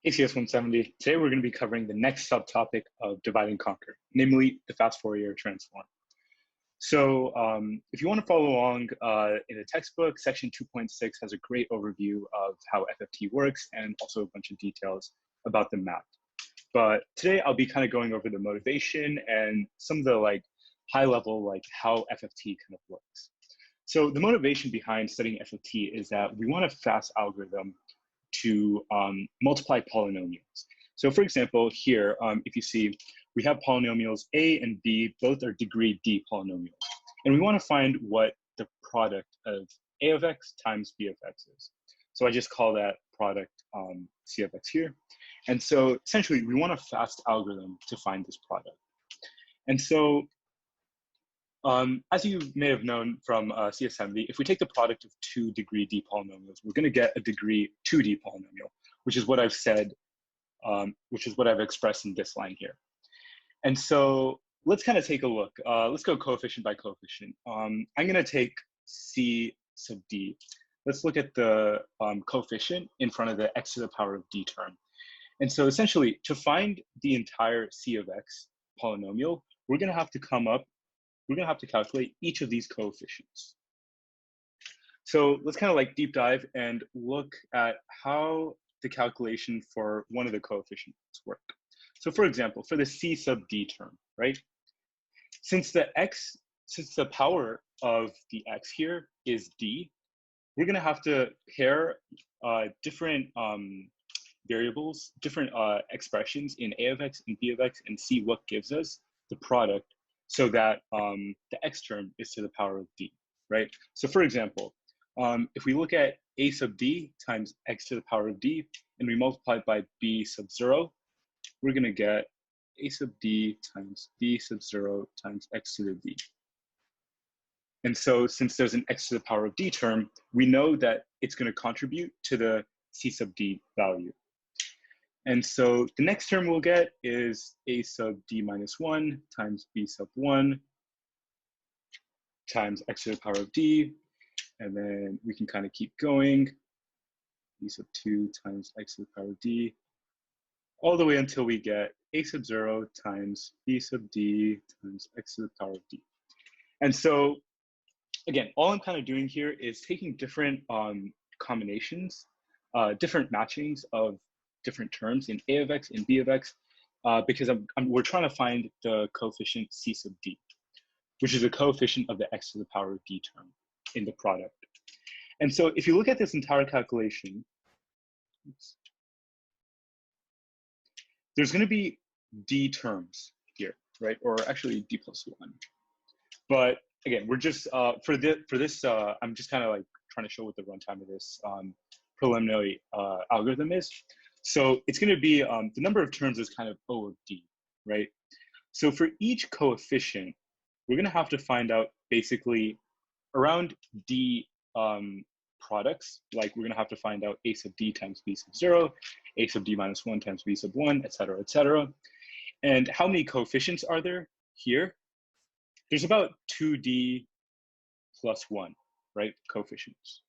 CS170. Today we're going to be covering the next subtopic of divide and conquer, namely the fast Fourier transform. So if you want to follow along in the textbook, section 2.6 has a great overview of how FFT works and also a bunch of details about the map. But today I'll be kind of going over the motivation and some of the high level how FFT kind of works. So the motivation behind studying FFT is that we want a fast algorithm to multiply polynomials. So for example, here, if you see, we have polynomials A and B, both are degree D polynomials. And we want to find what the product of A of X times B of X is. So I just call that product C of X here. And so essentially, we want a fast algorithm to find this product. And so as you may have known from CS170, if we take the product of two degree D polynomials, we're going to get a degree 2D polynomial, which is what I've said, which is what I've expressed in this line here. And so let's kind of take a look. Let's go coefficient by coefficient. I'm going to take C sub D. Let's look at the coefficient in front of the x to the power of D term. And so essentially, to find the entire C of X polynomial, we're going to have to calculate each of these coefficients. So let's kind of deep dive and look at how the calculation for one of the coefficients work. So for example, for the C sub D term, right? Since the power of the X here is D, we're gonna have to pair different variables, different expressions in A of X and B of X and see what gives us the product so that the X term is to the power of D, right? So for example, if we look at A sub D times X to the power of D and we multiply it by B sub 0, we're gonna get A sub D times B sub 0 times X to the D. And so since there's an X to the power of D term, we know that it's gonna contribute to the C sub D value. And so the next term we'll get is A sub D minus 1 times B sub 1 times X to the power of D. And then we can kind of keep going. B sub 2 times X to the power of D, all the way until we get A sub 0 times B sub D times X to the power of D. And so again, all I'm kind of doing here is taking different combinations, different matchings of different terms in A of X and B of X, because we're trying to find the coefficient C sub D, which is a coefficient of the X to the power of D term in the product. And so if you look at this entire calculation, there's going to be D terms here, right? Or actually D plus 1. But again, we're just, for this, I'm just kind of trying to show what the runtime of this preliminary algorithm is. So it's going to be, the number of terms is kind of O of D, right? So for each coefficient, we're going to have to find out basically around D products, we're going to have to find out A sub D times B sub 0, A sub D minus 1 times B sub 1, et cetera, et cetera. And how many coefficients are there here? There's about 2D plus 1, right, coefficients.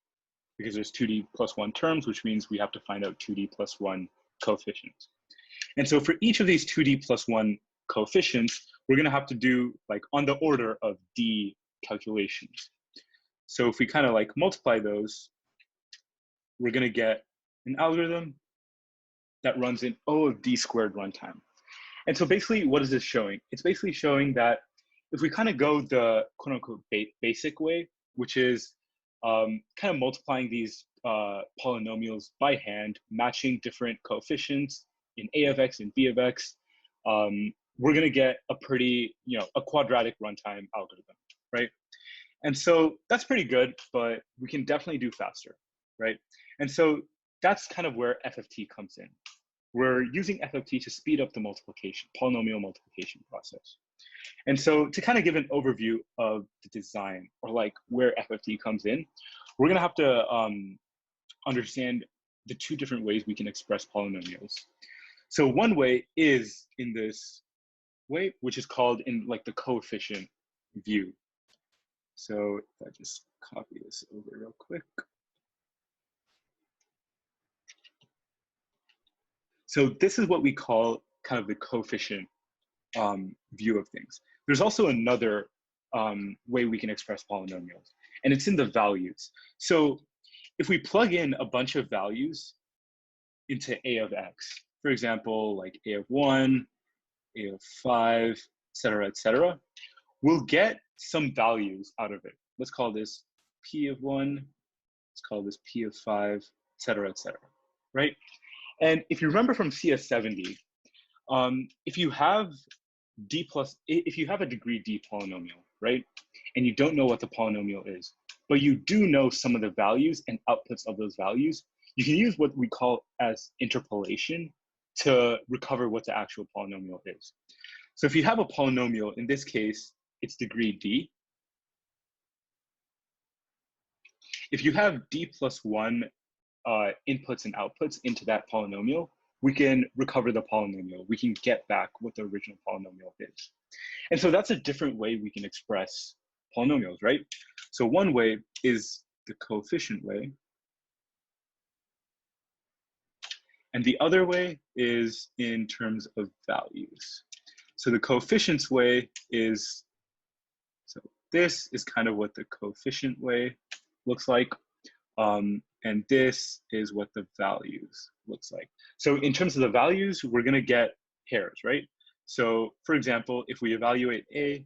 Because there's 2D plus 1 terms, which means we have to find out 2D plus 1 coefficients. And so for each of these 2D plus 1 coefficients, we're going to have to do on the order of D calculations. So if we kind of multiply those, we're going to get an algorithm that runs in O of D squared runtime. And so basically, what is this showing? It's basically showing that if we kind of go the quote unquote basic way, which is kind of multiplying these polynomials by hand, matching different coefficients in A of X and B of X, we're going to get a pretty, a quadratic runtime algorithm, right? And so that's pretty good, but we can definitely do faster, right? And so that's kind of where FFT comes in. We're using FFT to speed up the polynomial multiplication process. And so to kind of give an overview of the design or where FFT comes in, we're going to have to understand the two different ways we can express polynomials. So one way is in this way, which is called in the coefficient view. So if I just copy this over real quick. So this is what we call kind of the coefficient view of things. There's also another way we can express polynomials, and it's in the values. So if we plug in a bunch of values into a of x, for example, like a of 1, a of 5, et cetera, we'll get some values out of it. Let's call this p of 1, let's call this p of 5, et cetera, right? And if you remember from CS170, if you have if you have a degree d polynomial, right, and you don't know what the polynomial is, but you do know some of the values and outputs of those values, you can use what we call as interpolation to recover what the actual polynomial is. So if you have a polynomial, in this case, it's degree d. If you have d plus 1 inputs and outputs into that polynomial, we can recover the polynomial. We can get back what the original polynomial is. And so that's a different way we can express polynomials, right? So one way is the coefficient way. And the other way is in terms of values. So the coefficients way is, so this is kind of what the coefficient way looks like. And this is what the values looks like. So in terms of the values, we're gonna get pairs, right? So for example, if we evaluate A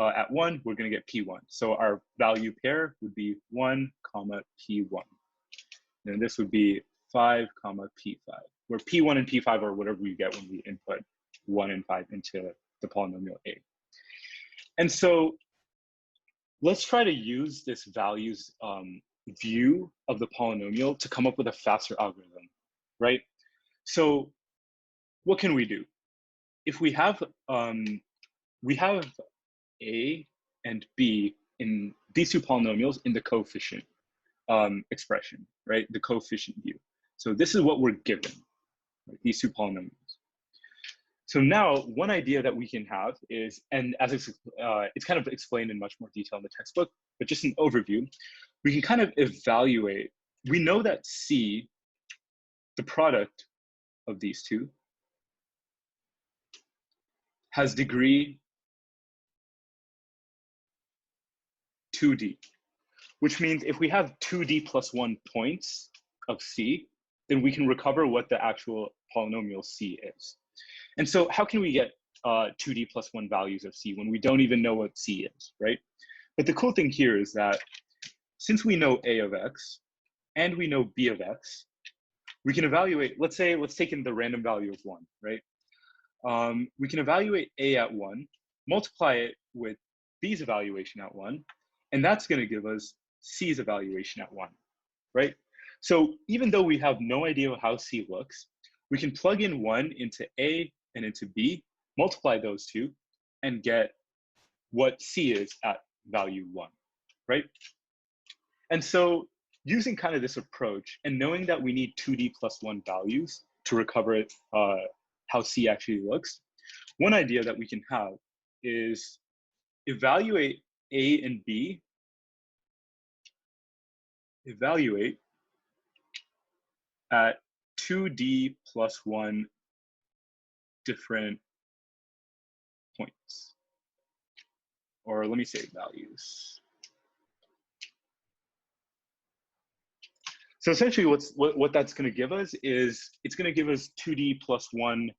at 1, we're gonna get P1. So our value pair would be 1, comma, P1. And this would be 5, comma, P5, where P1 and P5 are whatever we get when we input 1 and 5 into the polynomial A. And so let's try to use this values view of the polynomial to come up with a faster algorithm, right? So what can we do? If we have A and B in these two polynomials in the coefficient expression, right? The coefficient view. So this is what we're given, right? These two polynomials. So now one idea that we can have is, and as it's kind of explained in much more detail in the textbook, but just an overview, we can kind of evaluate, we know that C, the product of these two, has degree 2D, which means if we have 2D plus 1 points of C, then we can recover what the actual polynomial C is. And so how can we get 2D plus 1 values of C when we don't even know what C is, right? But the cool thing here is that since we know A of X and we know B of X, we can evaluate, let's take in the random value of 1, right? We can evaluate A at 1, multiply it with B's evaluation at 1, and that's going to give us C's evaluation at 1, right? So even though we have no idea how C looks, we can plug in 1 into A and into B, multiply those two, and get what C is at value 1, right? And so using kind of this approach and knowing that we need 2D plus 1 values to recover it, how C actually looks, one idea that we can have is evaluate A and B, evaluate at 2D plus 1 different points. Or let me say values. So essentially what that's going to give us is it's going to give us 2D plus 1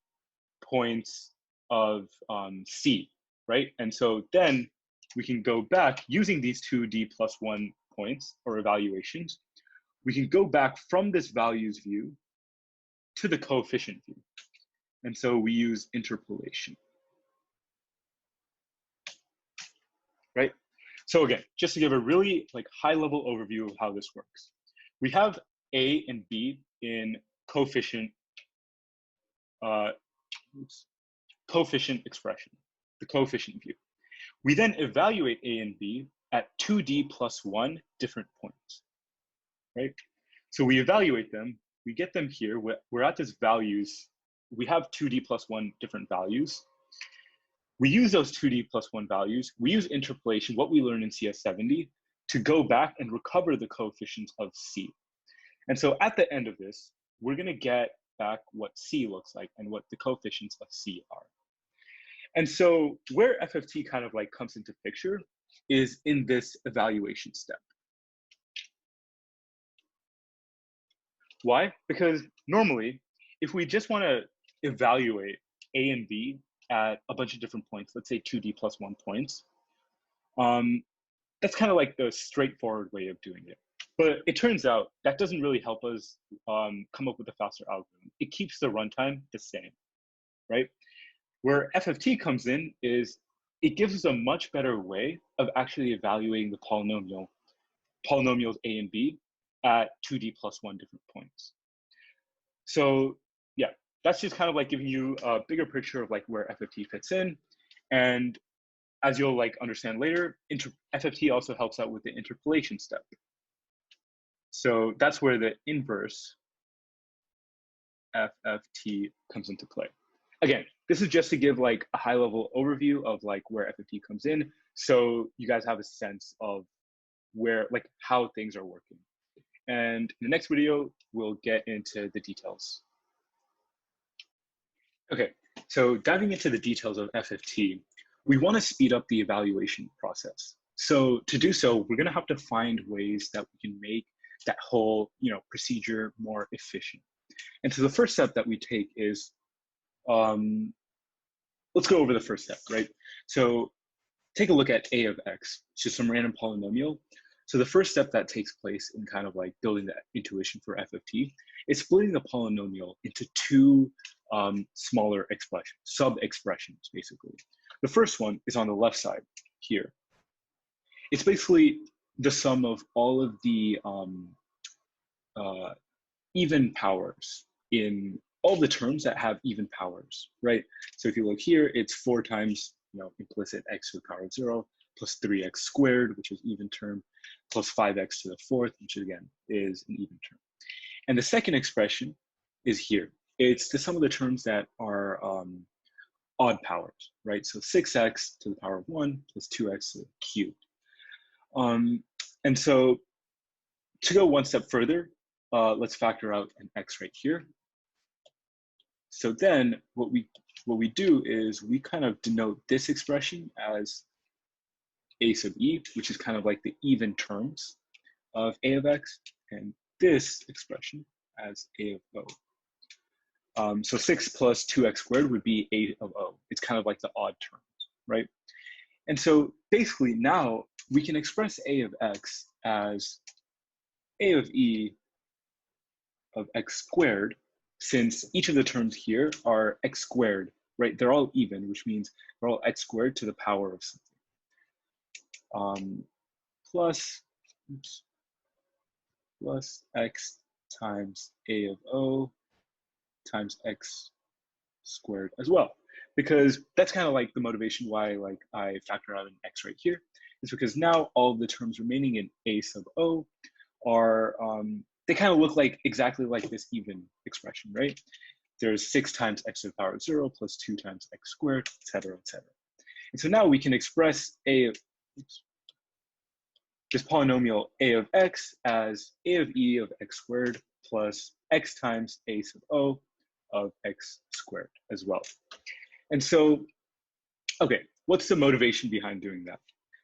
points of C, right? And so then we can go back using these 2D plus 1 points or evaluations. We can go back from this values view to the coefficient view. And so we use interpolation, right? So again, just to give a really high level overview of how this works. We have A and B in coefficient expression, the coefficient view. We then evaluate A and B at 2D plus 1 different points, right? So we evaluate them, we get them here, we're at this values, we have 2D plus 1 different values. We use those 2D plus 1 values, we use interpolation, what we learned in CS170, to go back and recover the coefficients of C. And so at the end of this, we're gonna get back what C looks like and what the coefficients of C are. And so where FFT kind of like comes into picture is in this evaluation step. Why? Because normally, if we just want to evaluate A and B at a bunch of different points, let's say 2D plus 1 points, that's kind of like the straightforward way of doing it. But it turns out that doesn't really help us come up with a faster algorithm. It keeps the runtime the same, right? Where FFT comes in is it gives us a much better way of actually evaluating the polynomials A and B at 2D plus 1 different points. So yeah, that's just kind of like giving you a bigger picture of like where FFT fits in. And as you'll like understand later, FFT also helps out with the interpolation step. So that's where the inverse FFT comes into play. Again, this is just to give like a high level overview of like where FFT comes in, so you guys have a sense of where, like how things are working. And in the next video, we'll get into the details. Okay, so diving into the details of FFT, we want to speed up the evaluation process. So to do so, we're going to have to find ways that we can make that whole procedure more efficient. And so the first step that we take is, let's go over the first step, right? So take a look at A of X, it's just some random polynomial. So the first step that takes place in kind of like building that intuition for FFT is splitting the polynomial into two smaller expressions, sub-expressions, basically. The first one is on the left side here. It's basically the sum of all of the even powers in all the terms that have even powers, right? So if you look here, it's 4 times implicit x to the power of 0 plus 3x squared, which is even term, plus 5x to the 4th, which again is an even term. And the second expression is here. It's the sum of the terms that are odd powers, right? So 6x to the power of 1 plus 2x to the cubed. And so to go one step further, let's factor out an x right here. So then what we do is we kind of denote this expression as a sub e, which is kind of like the even terms of a of x, and this expression as a of o. So 6 plus 2x squared would be a of o. It's kind of like the odd terms, right? And so basically now we can express a of x as a of e of x squared, since each of the terms here are x squared, right? They're all even, which means they're all x squared to the power of something. Plus x times a of o times x squared as well. Because that's kind of like the motivation why like I factor out an x right here, is because now all of the terms remaining in a sub o are, they kind of look like exactly like this even expression, right? There's 6 times x to the power of 0 plus 2 times x squared, et cetera, et cetera. And so now we can express this polynomial a of x as a of e of x squared plus x times a sub o of x squared as well. And so, okay, what's the motivation behind doing that?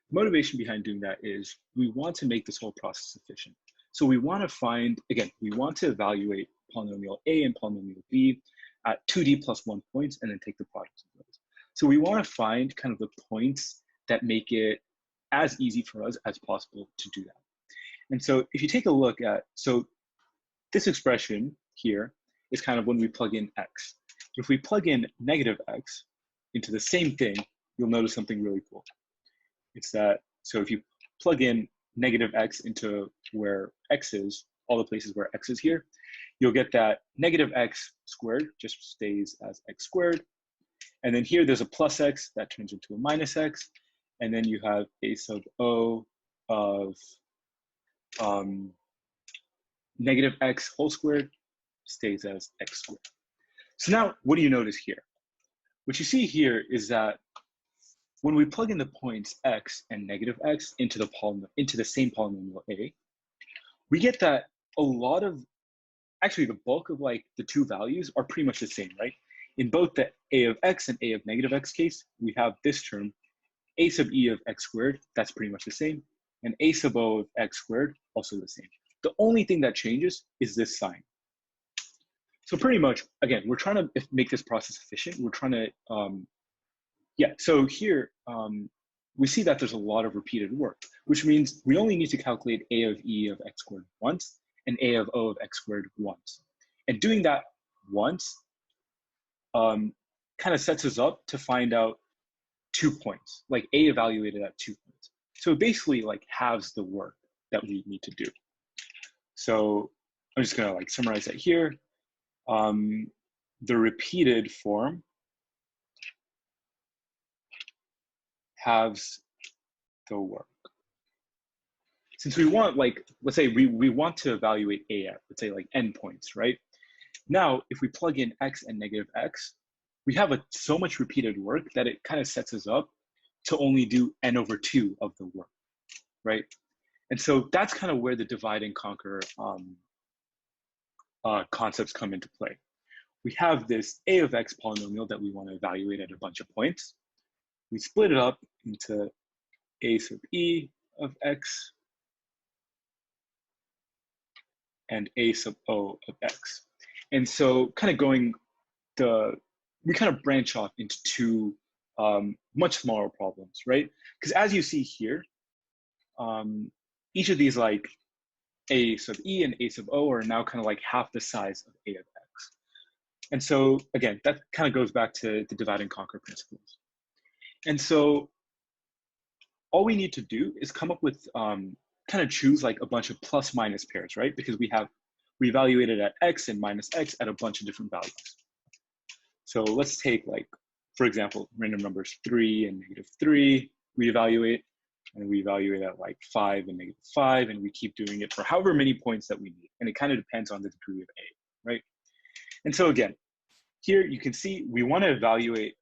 The motivation behind doing that is we want to make this whole process efficient. So we want to find, again, we want to evaluate polynomial a and polynomial b at 2D plus 1 points and then take the product of those. So we want to find kind of the points that make it as easy for us as possible to do that. And so if you take a look at, so this expression here is kind of when we plug in x. If we plug in negative x into the same thing, you'll notice something really cool. It's that, so if you plug in negative x into where x is, all the places where x is here, you'll get that negative x squared just stays as x squared. And then here there's a plus x that turns into a minus x. And then you have a sub o of negative x whole squared stays as x squared. So now what do you notice here? What you see here is that when we plug in the points x and negative x into the same polynomial a, we get that a lot of, actually the bulk of like the two values are pretty much the same, right? In both the a of x and a of negative x case, we have this term, a sub e of x squared, that's pretty much the same, and a sub o of x squared, also the same. The only thing that changes is this sign. So pretty much, again, we're trying to make this process efficient. We're trying to, yeah, so here, we see that there's a lot of repeated work, which means we only need to calculate a of e of x squared once and a of o of x squared once. And doing that once kind of sets us up to find out 2 points, like a evaluated at 2 points. So it basically like halves the work that we need to do. So I'm just gonna like summarize that here. The repeated form halves the work. Since we want, like, let's say we want to evaluate a at, let's say like n points, right? Now, if we plug in x and negative x, we have so much repeated work that it kind of sets us up to only do n over 2 of the work, right? And so that's kind of where the divide and conquer concepts come into play. We have this a of x polynomial that we want to evaluate at a bunch of points. We split it up into a sub e of x and a sub o of x. And so kind of we kind of branch off into two much smaller problems, right? Because as you see here, each of these like a sub e and a sub o are now kind of like half the size of a of x. And so again, that kind of goes back to the divide and conquer principles. And so all we need to do is come up with kind of choose like a bunch of plus minus pairs, right? Because we evaluated at x and minus x at a bunch of different values. So let's take like, for example, random numbers 3 and negative 3, we evaluate, and we evaluate at like 5 and negative 5, and we keep doing it for however many points that we need. And it kind of depends on the degree of a, right? And so again, here you can see we want to evaluate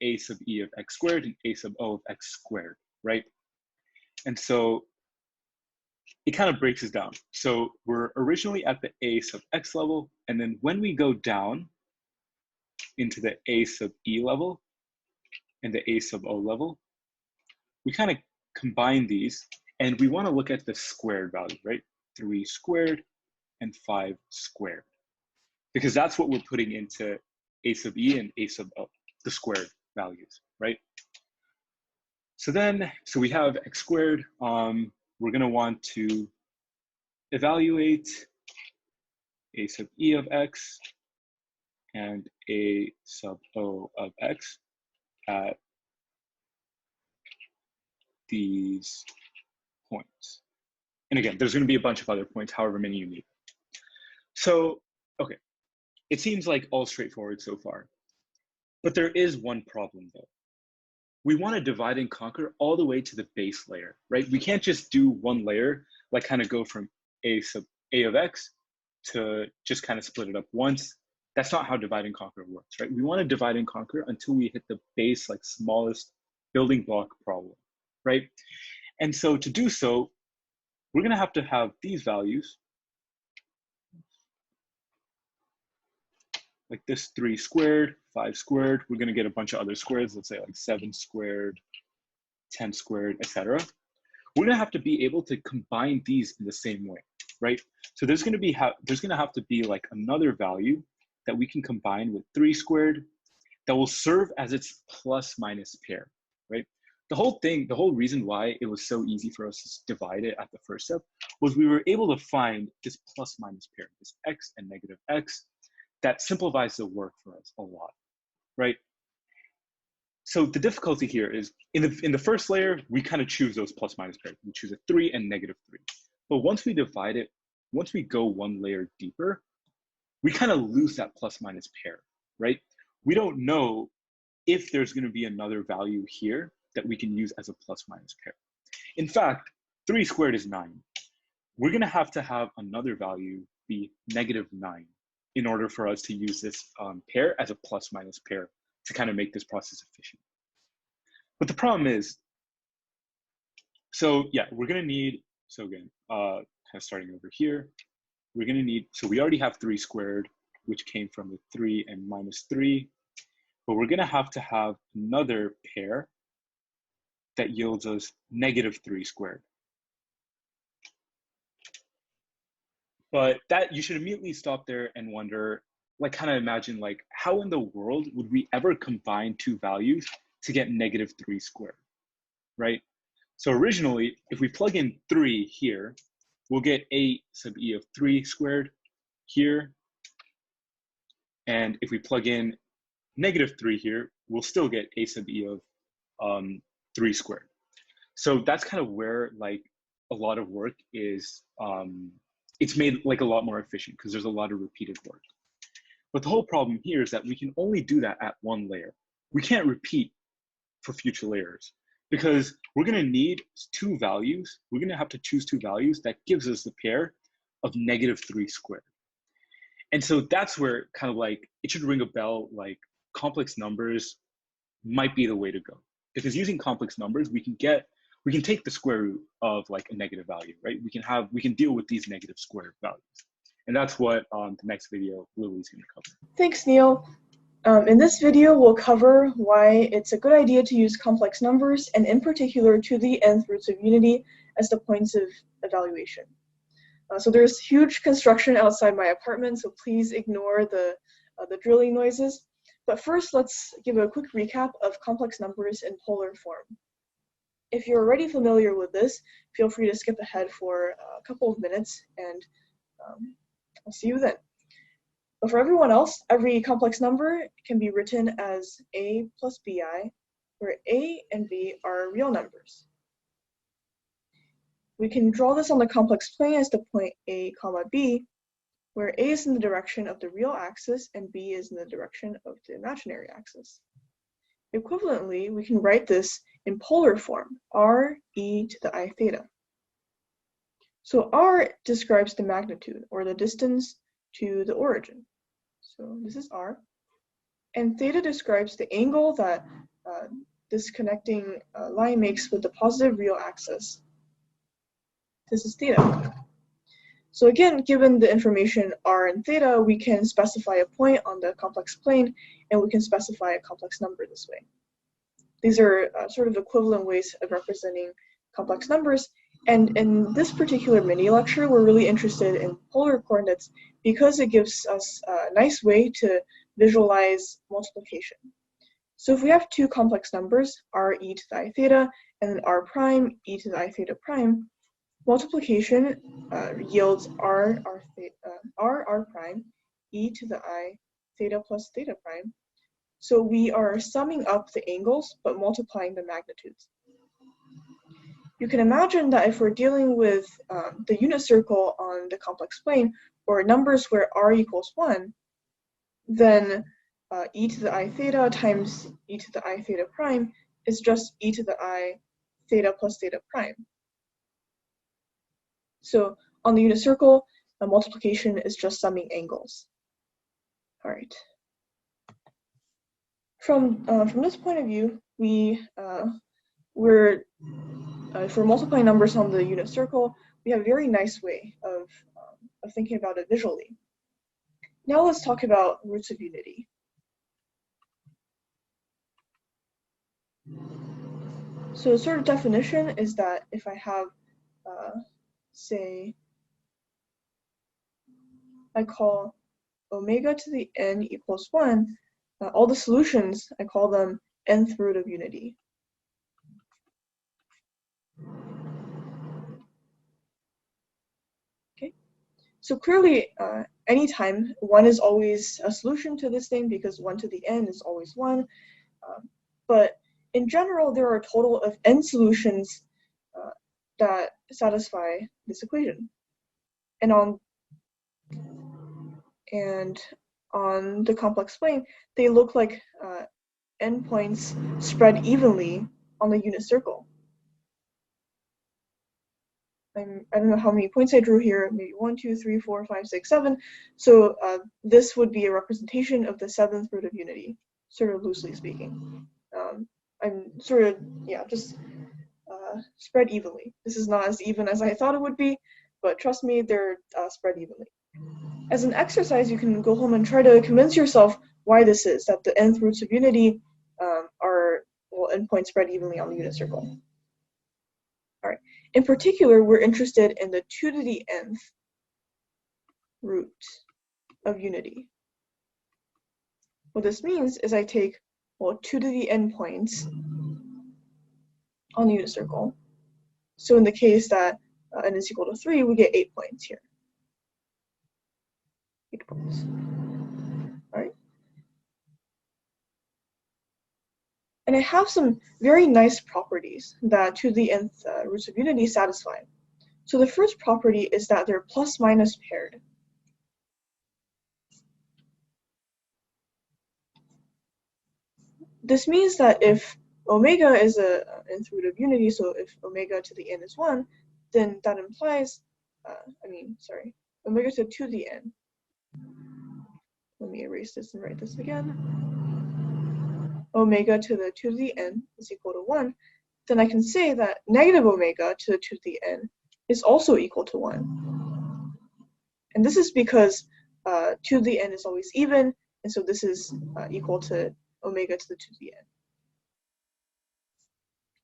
a sub e of x squared and a sub o of x squared, right? And so it kind of breaks us down. So we're originally at the a sub x level, and then when we go down into the a sub e level and the a sub o level, we kind of combine these, and we want to look at the squared value, right? 3 squared and 5 squared, because that's what we're putting into a sub e and a sub o, the squared values, right? So we have x squared. We're going to want to evaluate a sub e of x and a sub o of x at these points. And again, there's going to be a bunch of other points, however many you need. So, okay, it seems like all straightforward so far. But there is one problem though. We want to divide and conquer all the way to the base layer, right? We can't just do one layer, like kind of go from a sub a of x to just kind of split it up once. That's not how divide and conquer works, right? We want to divide and conquer until we hit the base, like smallest building block problem, right? And so to do so, we're going to have these values, like this 3 squared, 5 squared. We're going to get a bunch of other squares, let's say like 7 squared, 10 squared, etc. We're going to have to be able to combine these in the same way, right? So there's going to have to be like another value that we can combine with 3 squared that will serve as its plus minus pair, right? The whole reason why it was so easy for us to divide it at the first step was we were able to find this plus minus pair, this x and negative x, that simplifies the work for us a lot, right? So the difficulty here is in the first layer, we kind of choose those plus minus pairs. We choose a 3 and negative 3. But once we divide it, once we go one layer deeper, we kind of lose that plus minus pair, right? We don't know if there's going to be another value here that we can use as a plus minus pair. In fact, 3 squared is 9. We're going to have another value be negative 9 in order for us to use this pair as a plus minus pair to kind of make this process efficient. But the problem is, so yeah, we're going to need, so again, kind of starting over here, we're going to need, so we already have 3 squared, which came from the 3 and minus 3, but we're going to have another pair that yields us negative 3 squared. But that, you should immediately stop there and wonder, like kind of imagine like how in the world would we ever combine 2 values to get negative 3 squared, right? So originally, if we plug in 3 here, we'll get a sub e of 3 squared here. And if we plug in negative 3 here, we'll still get a sub e of 3 squared. So that's kind of where like a lot of work is, it's made like a lot more efficient because there's a lot of repeated work. But the whole problem here is that we can only do that at 1 layer. We can't repeat for future layers because we're going to need 2 values. We're going to have to choose 2 values that gives us the pair of negative 3 squared. And so that's where kind of like it should ring a bell, like complex numbers might be the way to go, because using complex numbers, we can take the square root of like a negative value, right? We can deal with these negative square values. And that's what the next video Lily's going to cover. Thanks, Neil. In this video, we'll cover why it's a good idea to use complex numbers, and in particular to the nth roots of unity as the points of evaluation. So there's huge construction outside my apartment, so please ignore the drilling noises. But first, let's give a quick recap of complex numbers in polar form. If you're already familiar with this, feel free to skip ahead for a couple of minutes, and I'll see you then. But for everyone else, every complex number can be written as a plus bi, where a and b are real numbers. We can draw this on the complex plane as the point a comma b, where a is in the direction of the real axis and b is in the direction of the imaginary axis. Equivalently, we can write this in polar form, r e to the I theta. So r describes the magnitude, or the distance to the origin. So this is r. And theta describes the angle that this connecting line makes with the positive real axis. This is theta. So again, given the information r and theta, we can specify a point on the complex plane, and we can specify a complex number this way. These are sort of equivalent ways of representing complex numbers. And in this particular mini lecture, we're really interested in polar coordinates because it gives us a nice way to visualize multiplication. So if we have 2 complex numbers, r e to the I theta and then r prime e to the I theta prime, multiplication yields r prime e to the I theta plus theta prime. So we are summing up the angles but multiplying the magnitudes. You can imagine that if we're dealing with the unit circle on the complex plane, or numbers where r equals 1, then e to the I theta times e to the I theta prime is just e to the I theta plus theta prime. So on the unit circle, multiplication is just summing angles. All right. From this point of view, if we're multiplying numbers on the unit circle, we have a very nice way of thinking about it visually. Now let's talk about roots of unity. So the sort of definition is that if I have, say, I call omega to the n equals 1, all the solutions, I call them nth root of unity. Okay, so clearly, anytime 1 is always a solution to this thing because 1 to the n is always 1. But in general, there are a total of n solutions that satisfy this equation. And on the complex plane, they look like endpoints spread evenly on the unit circle. I don't know how many points I drew here, maybe 1, 2, 3, 4, 5, 6, 7. So this would be a representation of the 7th root of unity, sort of loosely speaking. I'm sort of, just spread evenly. This is not as even as I thought it would be, but trust me, they're spread evenly. As an exercise, you can go home and try to convince yourself why this is, that the nth roots of unity are, well, endpoints spread evenly on the unit circle. All right. In particular, we're interested in the 2 to the nth root of unity. What this means is I take, well, 2 to the n points on the unit circle. So in the case that n is equal to 3, we get 8 points here. 8 points. All right. And I have some very nice properties that 2 to the nth roots of unity satisfy. So the first property is that they're plus minus paired. This means that if omega is a nth root of unity, so if omega to the n is 1, then that implies, omega to 2 to the n. Let me erase this and write this again. Omega to the 2 to the n is equal to 1, then I can say that negative omega to the 2 to the n is also equal to 1. And this is because 2 to the n is always even, and so this is equal to omega to the 2 to the n.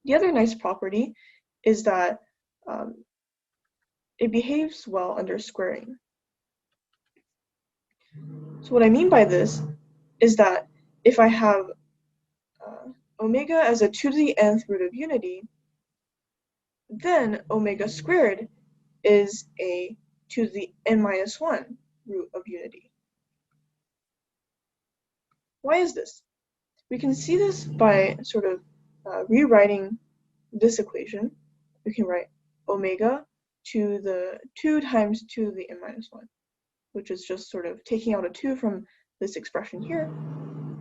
The other nice property is that it behaves well under squaring. So what I mean by this is that if I have omega as a 2 to the nth root of unity, then omega squared is a 2 to the n minus 1 root of unity. Why is this? We can see this by sort of rewriting this equation. We can write omega to the 2 times 2 to the n minus 1, which is just sort of taking out a 2 from this expression here.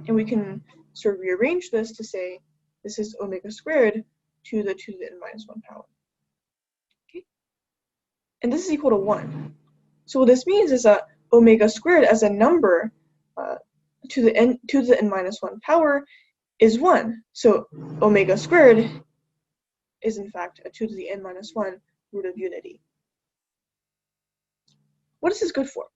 And we can sort of rearrange this to say this is omega squared to the 2 to the n minus 1 power. Okay? And this is equal to 1. So what this means is that omega squared as a number to the n minus 1 power is 1. So omega squared is in fact a 2 to the n minus 1 root of unity. What is this good for?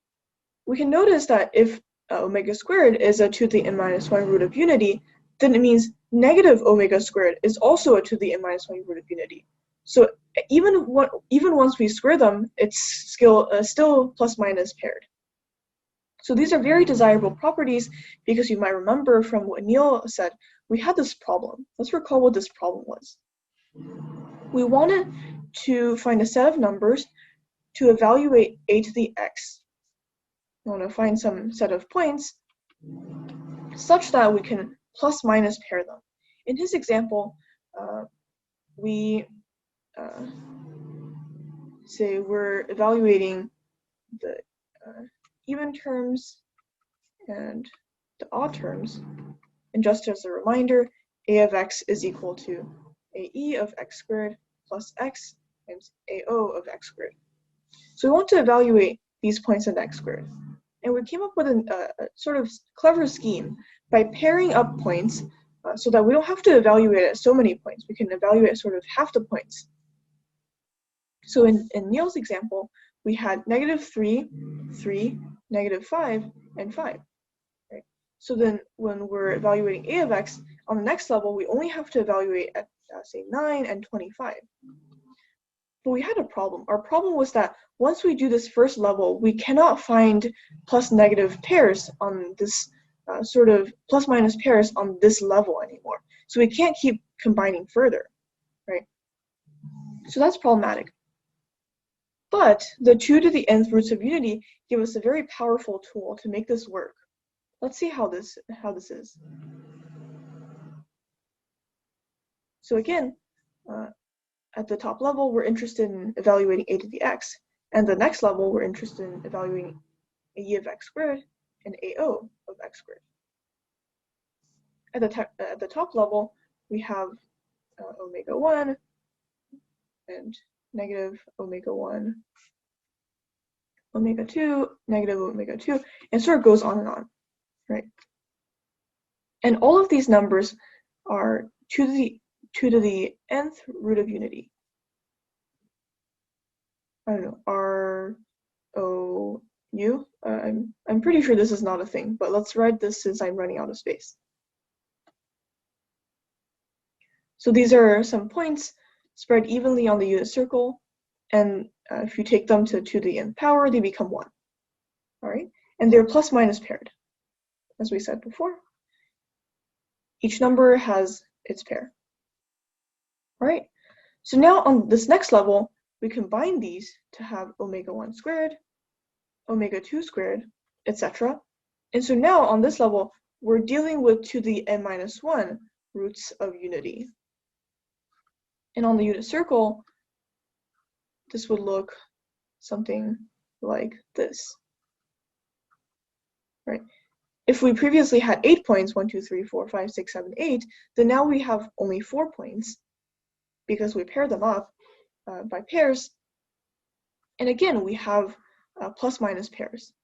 We can notice that if omega squared is a 2 to the n minus 1 root of unity, then it means negative omega squared is also a 2 to the n minus 1 root of unity. So even once we square them, it's still plus minus paired. So these are very desirable properties because you might remember from what Neil said, we had this problem. Let's recall what this problem was. We wanted to find a set of numbers to evaluate a to the x. We want to find some set of points such that we can plus minus pair them. In his example, we say we're evaluating the even terms and the odd terms. And just as a reminder, a of x is equal to ae of x squared plus x times ao of x squared. So we want to evaluate these points at x squared. And we came up with a sort of clever scheme by pairing up points so that we don't have to evaluate at so many points. We can evaluate sort of half the points. So in Neil's example, we had -3, 3, -5, and 5. Right? So then when we're evaluating a of x, on the next level, we only have to evaluate at, say, 9 and 25. But we had a problem. Our problem was that once we do this first level, we cannot find plus negative pairs on this sort of plus minus pairs on this level anymore. So we can't keep combining further, right? So that's problematic. But the 2 to the nth roots of unity give us a very powerful tool to make this work. Let's see how this is. So again, at the top level, we're interested in evaluating a to the x, and the next level, we're interested in evaluating ae of x squared and ao of x squared. At the top level, we have omega 1 and negative omega 1, omega 2, negative omega 2, and sort of goes on, right? And all of these numbers are 2 to the nth root of unity. I don't know, R, O, I'm pretty sure this is not a thing, but let's write this since I'm running out of space. So these are some points spread evenly on the unit circle, and if you take them to 2 to the nth power, they become 1. All right, and they're plus minus paired, as we said before. Each number has its pair. All right, so now on this next level, we combine these to have omega 1 squared, omega 2 squared, etc. And so now on this level, we're dealing with 2 to the n minus 1 roots of unity. And on the unit circle, this would look something like this. Right? If we previously had 8 points, 1, 2, 3, 4, 5, 6, 7, 8, then now we have only 4 points because we pair them up by pairs. And again, we have plus minus pairs.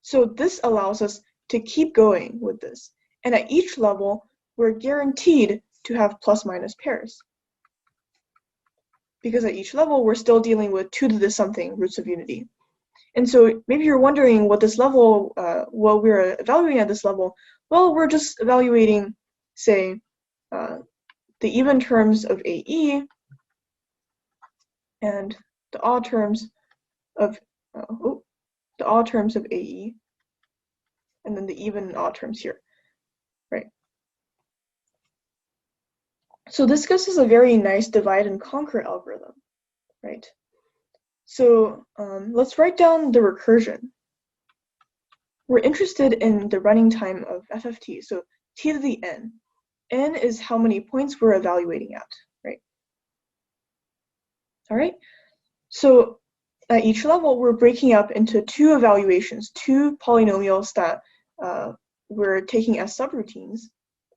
So this allows us to keep going with this. And at each level, we're guaranteed to have plus minus pairs. Because at each level, we're still dealing with 2 to the something roots of unity. And so maybe you're wondering what this level, what we're evaluating at this level. Well, we're just evaluating, say, the even terms of AE and the odd terms of AE, and then the even and odd terms here, right? So this gives us a very nice divide and conquer algorithm, right? So let's write down the recursion. We're interested in the running time of FFT, so t to the n. N is how many points we're evaluating at, right? All right, so at each level, we're breaking up into 2 evaluations, 2 polynomials that we're taking as subroutines.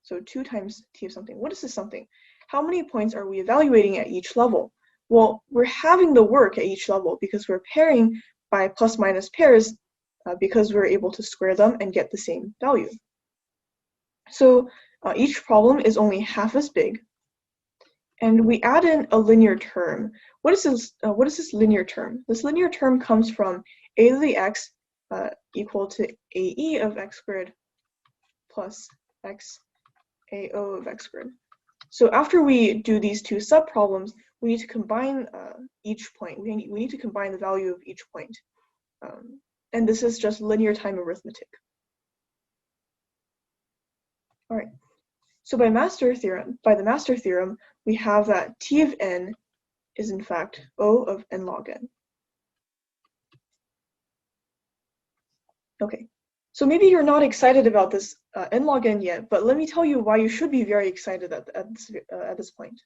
So 2 times t of something. What is this something? How many points are we evaluating at each level? Well, we're having the work at each level because we're pairing by plus minus pairs because we're able to square them and get the same value. So each problem is only half as big. And we add in a linear term. What is this linear term? This linear term comes from a to the x equal to ae of x squared plus x ao of x squared. So after we do these 2 subproblems, we need to combine each point. We need to combine the value of each point. And this is just linear time arithmetic. All right. So by the master theorem, we have that t of n is in fact O of n log n. Okay, so maybe you're not excited about this n log n yet, but let me tell you why you should be very excited at this point.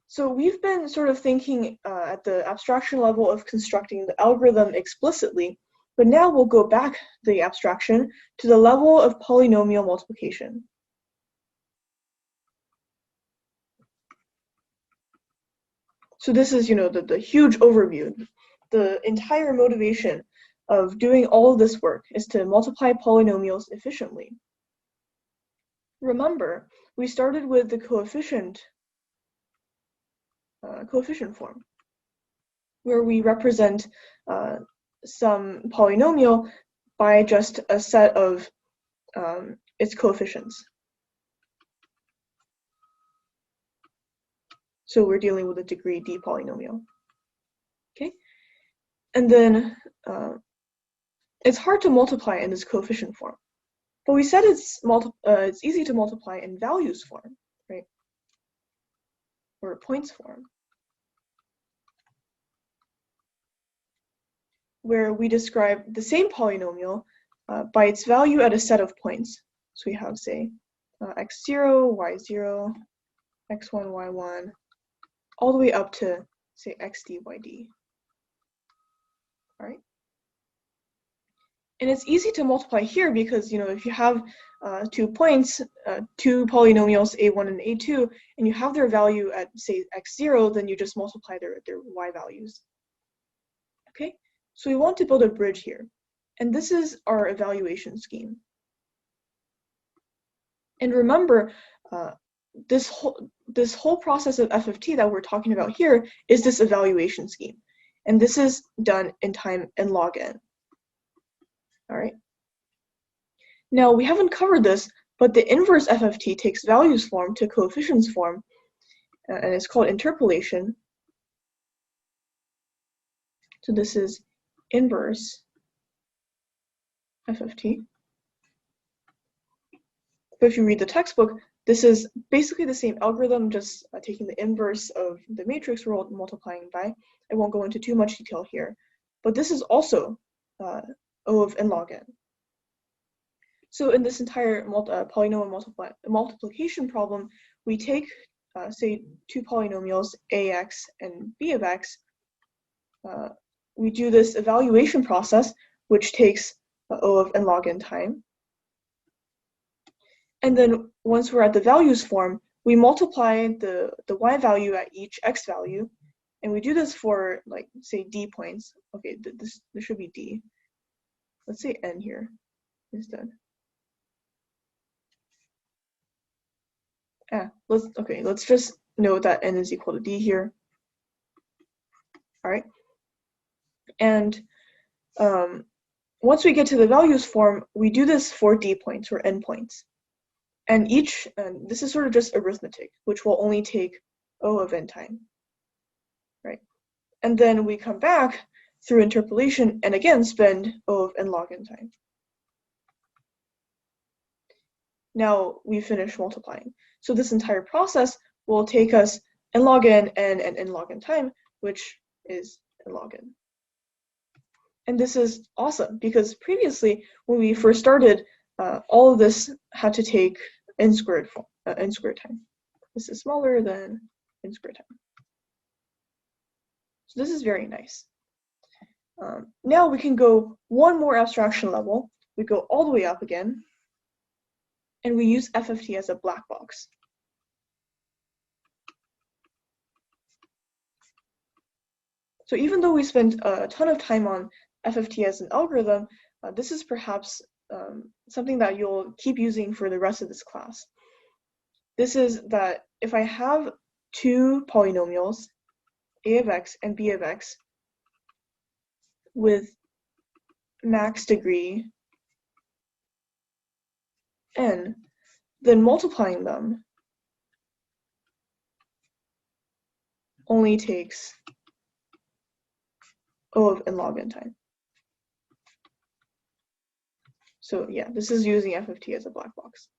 So we've been sort of thinking at the abstraction level of constructing the algorithm explicitly, but now we'll go back the abstraction to the level of polynomial multiplication. So this is, the huge overview. The entire motivation of doing all of this work is to multiply polynomials efficiently. Remember, we started with the coefficient form, where we represent some polynomial by just a set of its coefficients. So we're dealing with a degree d polynomial. Okay, and then it's hard to multiply in this coefficient form, but we said it's easy to multiply in values form, right? Or points form, where we describe the same polynomial by its value at a set of points. So we have, say, x0, y0, x1, y1, all the way up to, say, xd, yd. All right. And it's easy to multiply here because, if you have 2 points, 2 polynomials, a1 and a2, and you have their value at, say, x0, then you just multiply their y values. Okay, so we want to build a bridge here. And this is our evaluation scheme. And remember, this whole process of FFT that we're talking about here is this evaluation scheme. And this is done in time n log n. All right. Now, we haven't covered this, but the inverse FFT takes values form to coefficients form, and it's called interpolation. So this is inverse FFT. But if you read the textbook, this is basically the same algorithm, just taking the inverse of the matrix we're multiplying by. I won't go into too much detail here, but this is also O of n log n. So in this entire polynomial multiplication problem, we take, say, two polynomials, ax and b of x. We do this evaluation process, which takes O of n log n time. And then once we're at the values form, we multiply the y value at each x value. And we do this for, like, say, d points. Okay, this should be d. Let's say n here instead. Let's just note that n is equal to d here. All right. And once we get to the values form, we do this for d points or n points. And this is sort of just arithmetic, which will only take O of n time, right? And then we come back through interpolation and again spend O of n log n time. Now we finish multiplying. So this entire process will take us n log n and n log n time, which is n log n. And this is awesome because previously, when we first started, all of this had to take n squared time. This is smaller than n squared time. So this is very nice. Now we can go one more abstraction level. We go all the way up again, and we use FFT as a black box. So even though we spent a ton of time on FFT as an algorithm, this is perhaps something that you'll keep using for the rest of this class. This is that if I have two polynomials, a of x and b of x, with max degree n, then multiplying them only takes O of n log n time. So yeah, this is using FFT as a black box.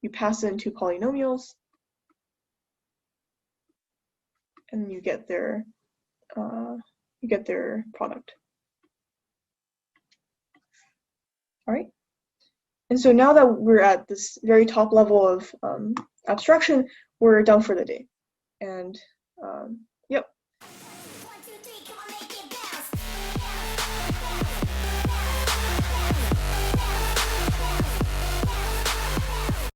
You pass in two polynomials, and you get their product. All right. And so now that we're at this very top level of abstraction, we're done for the day. And yep.